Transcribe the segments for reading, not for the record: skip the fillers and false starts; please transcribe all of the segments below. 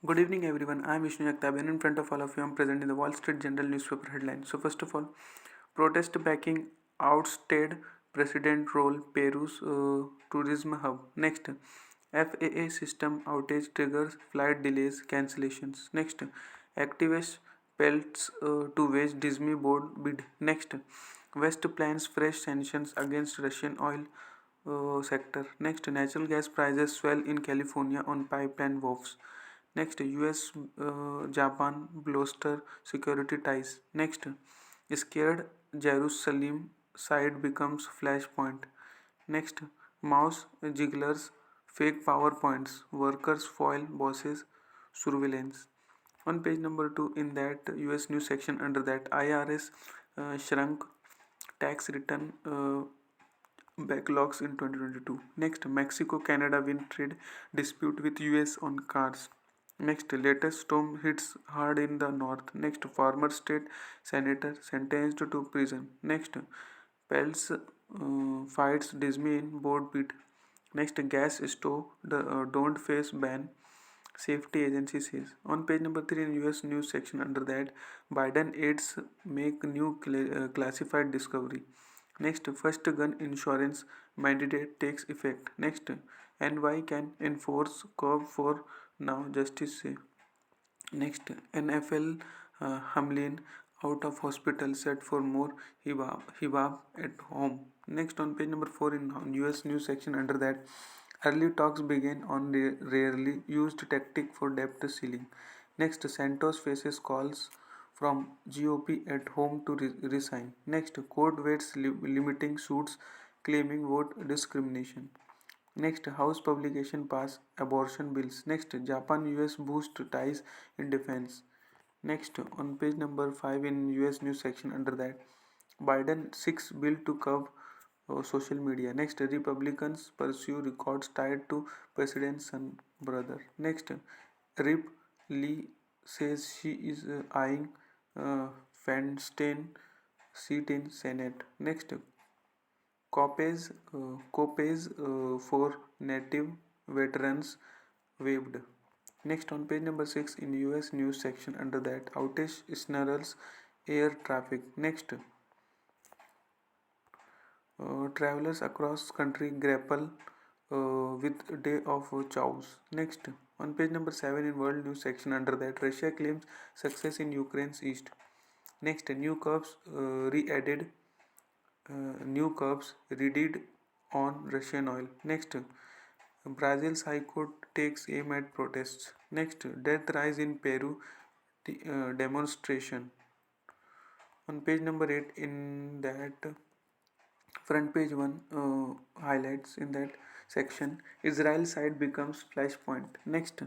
Good evening, everyone. I am Vishnu Yaktab, and in front of all of you, I am presenting the Wall Street Journal newspaper headline. So, first of all, protest backing outstayed president role Peru's tourism hub. Next, FAA system outage triggers flight delays, cancellations. Next, activist pelts to wage Disney board bid. Next, West plans fresh sanctions against Russian oil sector. Next, natural gas prices swell in California on pipeline wharves. Next, US Japan bloster security ties. Next, scared Jerusalem side becomes flashpoint. Next, mouse jigglers fake PowerPoints. Workers foil bosses surveillance. On page number 2, in that US news section, under that IRS shrunk tax return backlogs in 2022. Next, Mexico Canada win trade dispute with US on cars. Next, latest storm hits hard in the north. Next, former state senator sentenced to prison. Next, Pels fights Disney in board bid. Next, gas stove don't face ban. Safety agency says. On page number 3 in US news section, under that, Biden aides make new classified discovery. Next, first gun insurance mandate takes effect. Next, NY can enforce curb for now, justice say. Next, NFL Hamlin out of hospital set for more hibab at home. Next, on page number 4 in US news section, under that, early talks begin on rarely used tactic for debt ceiling. Next, Santos faces calls from GOP at home to resign. Next, court waits limiting suits claiming vote discrimination. Next, House publication pass abortion bills. Next, Japan US boost ties in defense. Next, on page number 5 in US news section, under that, Biden 6 bill to curb social media. Next, Republicans pursue records tied to president's son brother. Next, Rip Lee says she is eyeing Feinstein seat in Senate. Next, copays for native veterans waived. Next, on page number 6 in US news section, under that, outage snarls air traffic. Next, travelers across country grapple with day of chows. Next, on page number 7 in world news section, under that, Russia claims success in Ukraine's east. Next, re-added new curbs redid on Russian oil. Next, Brazil's High Court takes aim at protests. Next, death rise in Peru demonstration. On page number 8 in that front page 1 highlights in that section, Israel side becomes flashpoint. Next,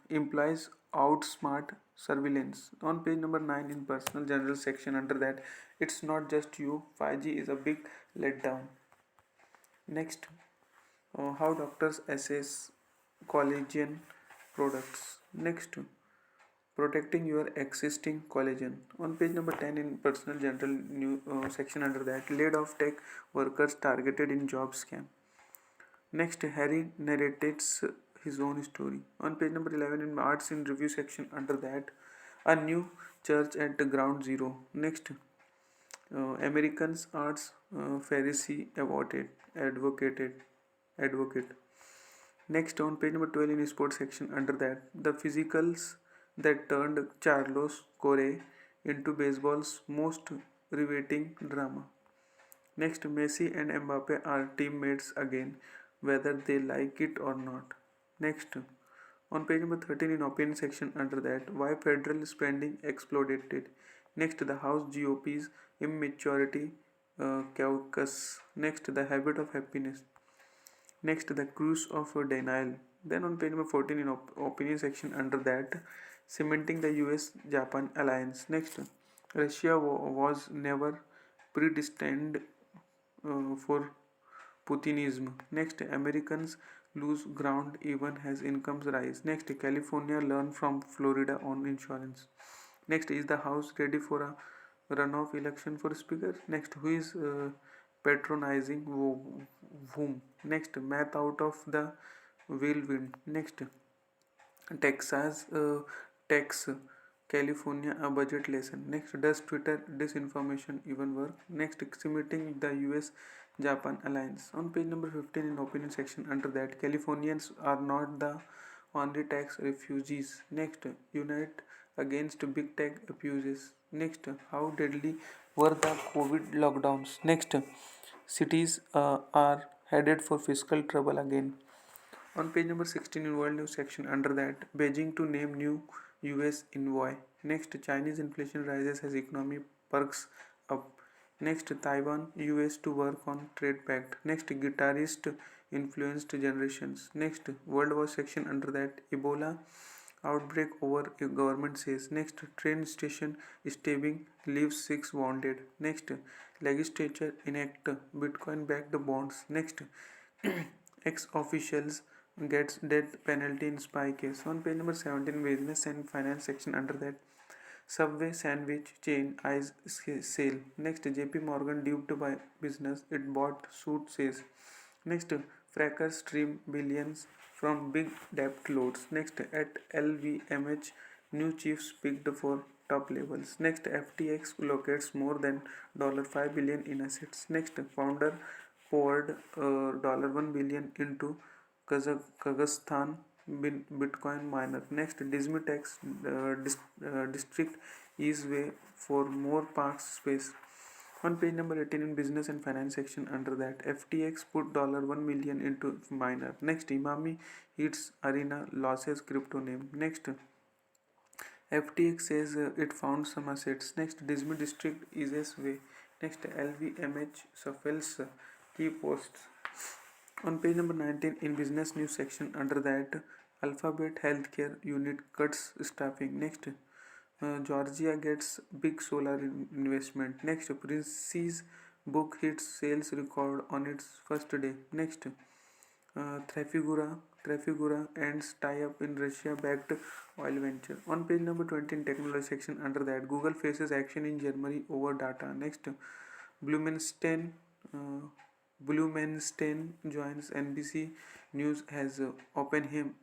implies outsmart surveillance. On page number 9 in personal general section, under that, it's not just you, 5G is a big letdown. Next, how doctors assess collagen products. Next, protecting your existing collagen. On page number 10 in personal general new section, under that, laid off tech workers targeted in job scam. Next, Harry narrates his own story. On page number 11 in arts in review section, under that, a new church at ground zero. Next, Americans arts Pharisee advocate. Next, on page number 12 in sports section, under that, the physicals that turned Carlos Correa into baseball's most riveting drama. Next, Messi and Mbappe are teammates again, whether they like it or not. Next, on page number 13 in opinion section, under that, why federal spending exploded. Next, the House GOP's immaturity caucus. Next, the habit of happiness. Next, the cruise of denial. Then on page number 14 in opinion section, under that, cementing the US Japan alliance. Next, Russia was never predestined for Putinism. Next, Americans lose ground even as incomes rise. Next, California learn from Florida on insurance. Next, is the House ready for a runoff election for Speaker? Next, who is patronizing whom? Next, math out of the whirlwind. Next, Texas tax California a budget lesson. Next, does Twitter disinformation even work? Next, cementing the US Japan alliance. On page number 15 in opinion section under that, Californians are not the only tax refugees. Next, unite against big tech abuses. Next, how deadly were the COVID lockdowns? Next, cities are headed for fiscal trouble again. On page number 16 in World News section under that, Beijing to name new US envoy. Next, Chinese inflation rises as economy perks up. Next, Taiwan US to work on trade pact. Next, guitarist influenced generations. Next, World War section under that, Ebola outbreak over government says. Next, train station stabbing leaves 6 wounded. Next, legislature enact Bitcoin backed bonds. Next, ex officials gets death penalty in spy case. On page number 17 business and finance section under that, Subway sandwich chain eyes sale. Next, JP Morgan duped by business it bought suit says. Next, frackers stream billions from big debt loads. Next, at LVMH new chiefs picked for top levels. Next, FTX locates more than $5 billion in assets. Next, founder poured $1 billion into Kazakhstan Bitcoin miner. Next, Disney tax district is way for more parks space. On page number 18 in business and finance section under that, FTX put $1 million into miner. Next, Imami hits arena losses crypto name. Next, FTX says it found some assets. Next, Disney district is its way. Next, LVMH shuffles key posts. On page number 19 in business news section under that, Alphabet healthcare unit cuts staffing. Next, Georgia gets big solar investment. Next, Prince's book hits sales record on its first day. Next, Trafigura ends tie-up in Russia-backed oil venture. On page number 20 in technology section under that, Google faces action in Germany over data. Next, Blumenstein uh, Blumenstein joins NBC News as Oppenheim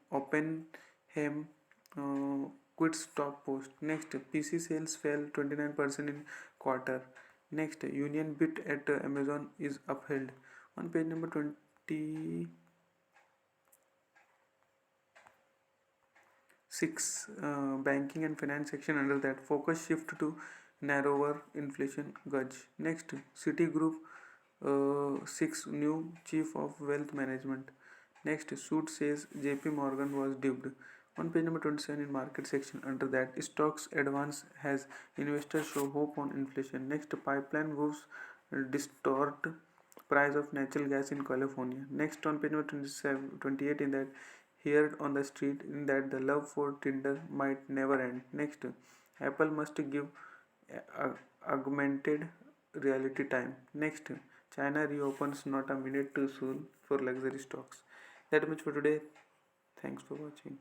quits top post. Next, PC sales fell 29% in quarter. Next, union bid at Amazon is upheld. On page number 26, banking and finance section under that, focus shift to narrower inflation gauge. Next, Citigroup 6 new chief of wealth management. Next, suit says JP Morgan was duped. On page number 27 in market section under that, stocks advance has investors show hope on inflation. Next, pipeline moves distort price of natural gas in California. Next, on page number 28 in that, heard on the street in that the love for Tinder might never end. Next, Apple must give augmented reality time. Next, China reopens not a minute too soon for luxury stocks. That much for today. Thanks for watching.